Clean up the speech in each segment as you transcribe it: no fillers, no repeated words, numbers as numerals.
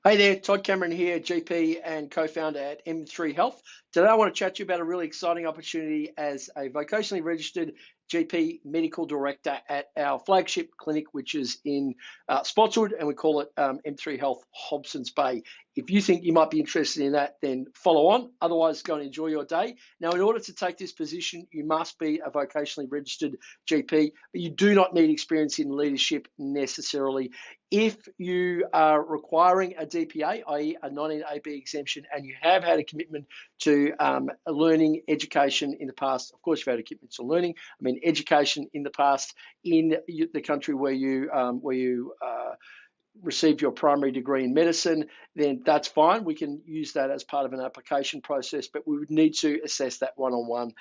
Hey there, Todd Cameron here, GP and co-founder at M3 Health. Today I want to chat to you about a really exciting opportunity as a vocationally registered GP medical director at our flagship clinic, which is in Spotswood, and we call it M3 Health Hobsons Bay. If you think you might be interested in that, then follow on. Otherwise, go and enjoy your day. Now, in order to take this position, you must be a vocationally registered GP, but you do not need experience in leadership necessarily. If you are requiring a DPA, i.e. a 19AB exemption, and you have had a commitment to learning education in the past, of course you've had a commitment to learning, education in the past in the country where you received your primary degree in medicine, then that's fine. We can use that as part of an application process, but we would need to assess that one-on-one.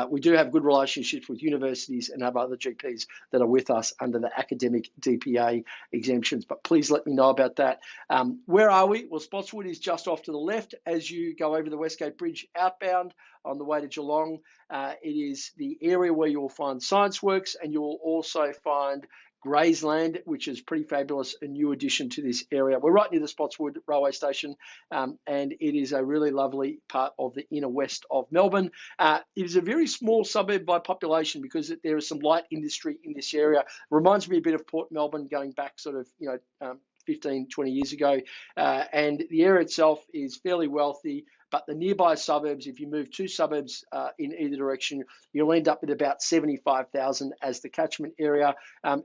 We do have good relationships with universities and have other GPs that are with us under the academic DPA exemptions, but please let me know about that. Where are we? Well, Spotswood is just off to the left as you go over the Westgate Bridge outbound on the way to Geelong. It is the area where you will find Science Works, and you will also find Graysland, which is pretty fabulous, a new addition to this area. We're right near the Spotswood railway station, and it is a really lovely part of the inner west of Melbourne. It is a very small suburb by population because there is some light industry in this area. It reminds me a bit of Port Melbourne going back 15, 20 years ago, and the area itself is fairly wealthy. But the nearby suburbs, if you move two suburbs in either direction, you'll end up with about 75,000 as the catchment area.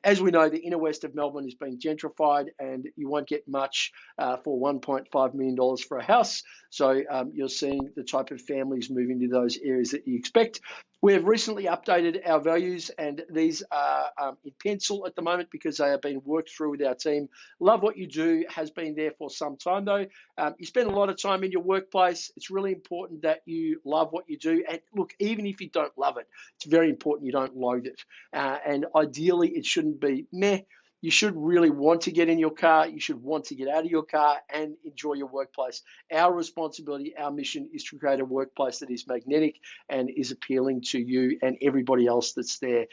As we know, the inner west of Melbourne is being gentrified, and you won't get much for $1.5 million for a house. So you're seeing the type of families move into those areas that you expect. We have recently updated our values, and these are in pencil at the moment because they have been worked through with our team. Love what you do has been there for some time though. You spend a lot of time in your workplace. It's really important that you love what you do. And look, even if you don't love it, it's very important you don't loathe it. And ideally, it shouldn't be meh. You should really want to get in your car. You should want to get out of your car and enjoy your workplace. Our responsibility, our mission is to create a workplace that is magnetic and is appealing to you and everybody else that's there.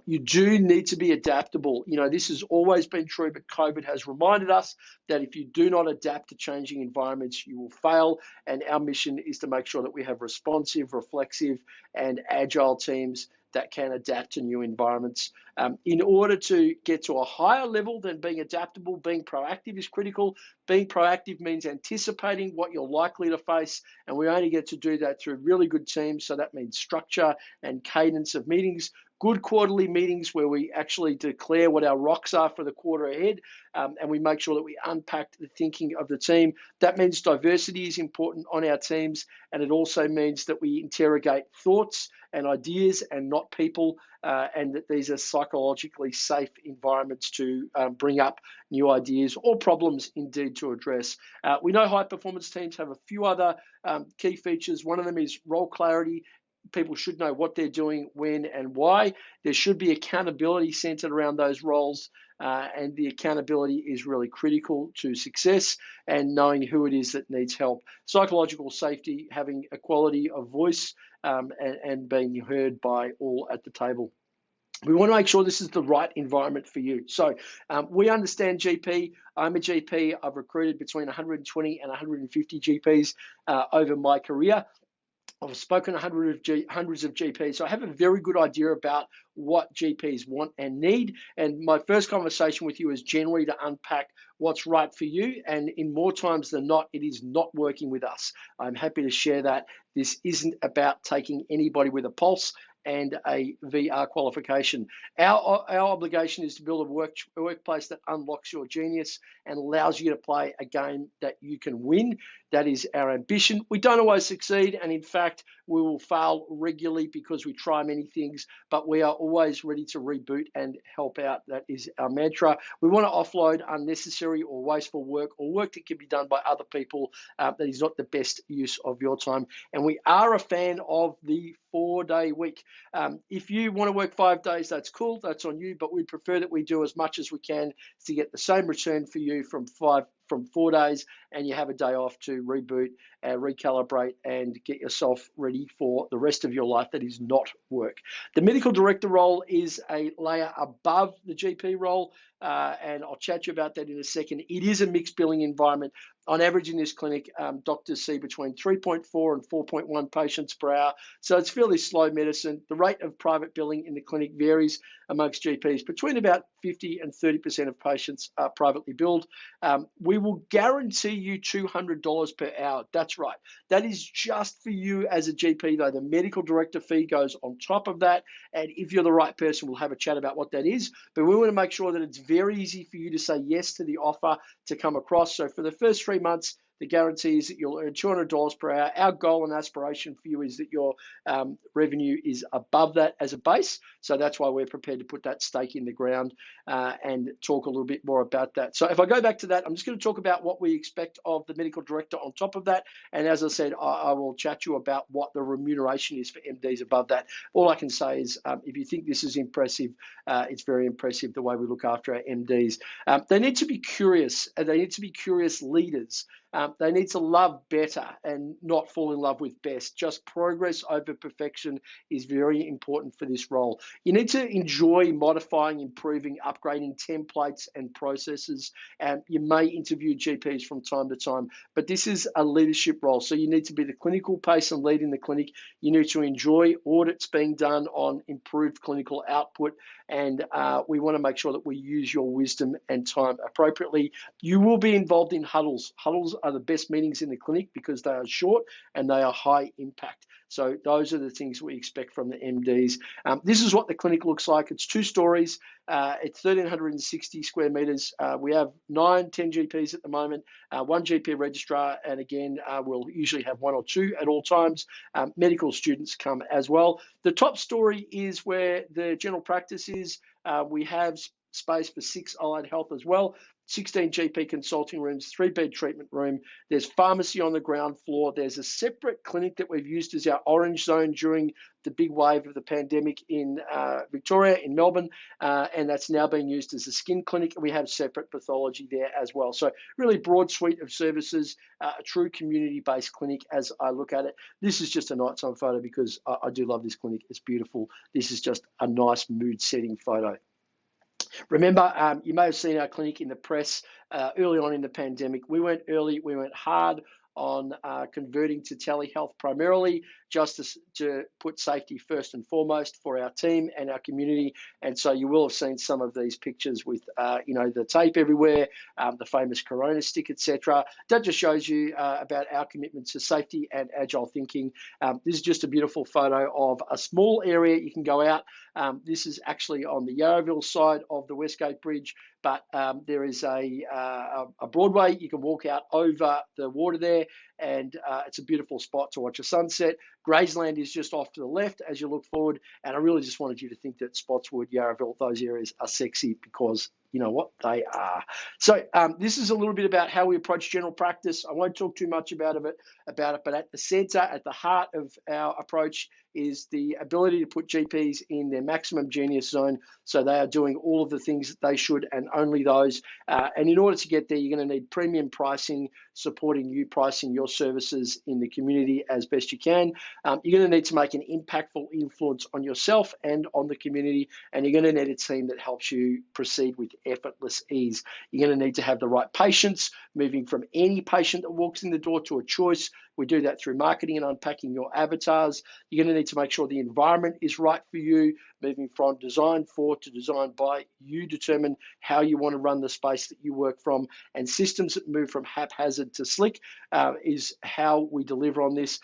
You do need to be adaptable. You know, this has always been true, but COVID has reminded us that if you do not adapt to changing environments, you will fail. And our mission is to make sure that we have responsive, reflexive, and agile teams that can adapt to new environments. In order to get to a higher level than being adaptable, being proactive is critical. Being proactive means anticipating what you're likely to face, and we only get to do that through really good teams. So that means structure and cadence of meetings, good quarterly meetings where we actually declare what our rocks are for the quarter ahead, and we make sure that we unpack the thinking of the team. That means diversity is important on our teams, and it also means that we interrogate thoughts and ideas and not people, and that these are psychologically safe environments to bring up new ideas or problems indeed to address. We know high performance teams have a few other key features. One of them is role clarity. People should know what they're doing, when, and why. There should be accountability centered around those roles, and the accountability is really critical to success and knowing who it is that needs help. Psychological safety, having equality of voice, and being heard by all at the table. We want to make sure this is the right environment for you. So we understand GP. I'm a GP. I've recruited between 120 and 150 GPs over my career. I've spoken to hundreds of GPs, so I have a very good idea about what GPs want and need. And my first conversation with you is generally to unpack what's right for you. And in more times than not, it is not working with us. I'm happy to share that. This isn't about taking anybody with a pulse and a VR qualification. Our obligation is to build a workplace that unlocks your genius and allows you to play a game that you can win. That is our ambition. We don't always succeed, and in fact, we will fail regularly because we try many things, but we are always ready to reboot and help out. That is our mantra. We want to offload unnecessary or wasteful work, or work that can be done by other people that is not the best use of your time. And we are a fan of the 4-day week. If you want to work 5 days, that's cool, that's on you, but we prefer that we do as much as we can to get the same return for you from 4 days and you have a day off to reboot, recalibrate, and get yourself ready for the rest of your life that is not work. The medical director role is a layer above the GP role, and I'll chat to you about that in a second. It is a mixed billing environment. On average in this clinic, doctors see between 3.4 and 4.1 patients per hour, so it's fairly slow medicine. The rate of private billing in the clinic varies amongst GPs. Between about 50 and 30% of patients are privately billed. We will guarantee you $200 per hour. That's right. That is just for you as a GP, though. The medical director fee goes on top of that, and if you're the right person, we'll have a chat about what that is. But we want to make sure that it's very easy for you to say yes to the offer to come across. So for the first 3 months, the guarantee is that you'll earn $200 per hour. Our goal and aspiration for you is that your revenue is above that as a base. So that's why we're prepared to put that stake in the ground and talk a little bit more about that. So if I go back to that, I'm just going to talk about what we expect of the medical director on top of that. And as I said, I will chat to you about what the remuneration is for MDs above that. All I can say is if you think this is impressive, it's very impressive the way we look after our MDs. They need to be curious. They need to be curious leaders. They need to love better and not fall in love with best. Just progress over perfection is very important for this role. You need to enjoy modifying, improving, upgrading templates and processes. And you may interview GPs from time to time, but this is a leadership role. So you need to be the clinical person leading the clinic. You need to enjoy audits being done on improved clinical output. And we want to make sure that we use your wisdom and time appropriately. You will be involved in huddles. Huddles are the best meetings in the clinic because they are short and they are high impact. So those are the things we expect from the MDs. This is what the clinic looks like. It's 2 stories. It's 1,360 square meters. We have 10 GPs at the moment, 1 GP registrar, and again, we'll usually have 1 or 2 at all times. Medical students come as well. The top story is where the general practice is. We have space for 6 allied health as well. 16 GP consulting rooms, 3-bed treatment room. There's pharmacy on the ground floor. There's a separate clinic that we've used as our orange zone during the big wave of the pandemic in Victoria, in Melbourne, and that's now being used as a skin clinic. We have separate pathology there as well. So really broad suite of services, a true community-based clinic as I look at it. This is just a nighttime photo because I do love this clinic. It's beautiful. This is just a nice mood-setting photo. Remember, you may have seen our clinic in the press early on in the pandemic. We went early, we went hard on converting to telehealth primarily, just to put safety first and foremost for our team and our community. And so you will have seen some of these pictures with, the tape everywhere, the famous Corona stick, etc. That just shows you about our commitment to safety and agile thinking. This is just a beautiful photo of a small area you can go out. This is actually on the Yarraville side of the Westgate Bridge, but there is a Broadway. You can walk out over the water there, and it's a beautiful spot to watch a sunset. Graysland is just off to the left as you look forward, and I really just wanted you to think that Spotswood, Yarraville, those areas are sexy because you know what? They are. So this is a little bit about how we approach general practice. I won't talk too much about it, but at the center, at the heart of our approach is the ability to put GPs in their maximum genius zone so they are doing all of the things that they should and only those. And in order to get there, you're going to need premium pricing, supporting you pricing your services in the community as best you can. You're going to need to make an impactful influence on yourself and on the community, and you're going to need a team that helps you proceed with effortless ease. You're going to need to have the right patience, moving from any patient that walks in the door to a choice. We do that through marketing and unpacking your avatars. You're going to need to make sure the environment is right for you, moving from design for to design by. You determine how you want to run the space that you work from, and systems that move from haphazard to slick is how we deliver on this.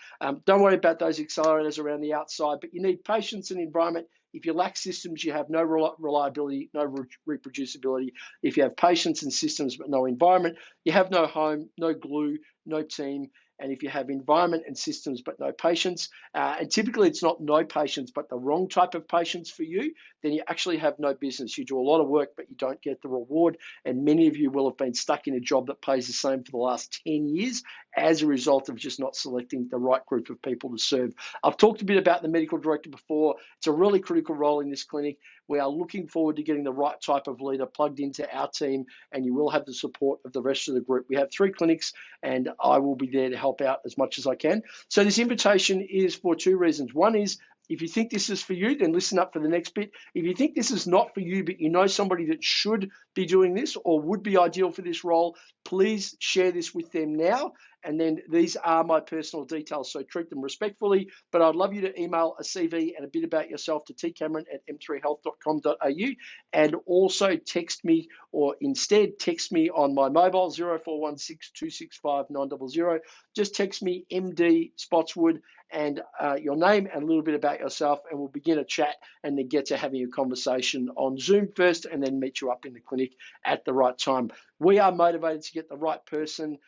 Don't worry about those accelerators around the outside, but you need patience and environment. If you lack systems, you have no reliability, no reproducibility. If you have patience and systems but no environment, you have no home, no glue, no team. And if you have environment and systems but no patience, and typically it's not no patience but the wrong type of patience for you, then you actually have no business. You do a lot of work but you don't get the reward, and many of you will have been stuck in a job that pays the same for the last 10 years as a result of just not selecting the right group of people to serve. I've talked a bit about the medical director before. It's a really critical role in this clinic. We are looking forward to getting the right type of leader plugged into our team, and you will have the support of the rest of the group. We have 3 clinics, and I will be there to help out as much as I can. So this invitation is for 2 reasons. One is, if you think this is for you, then listen up for the next bit. If you think this is not for you, but you know somebody that should be doing this or would be ideal for this role, please share this with them now. And then these are my personal details, so treat them respectfully. But I'd love you to email a CV and a bit about yourself to tcameron@m3health.com.au, and also text me, or instead text me on my mobile 0416 265 900. Just text me MD Spotswood and your name and a little bit about yourself, and we'll begin a chat and then get to having a conversation on Zoom first, and then meet you up in the clinic at the right time. We are motivated to get the right person.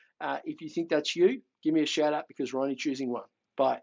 If you think that's you, give me a shout out, because we're only choosing one. Bye.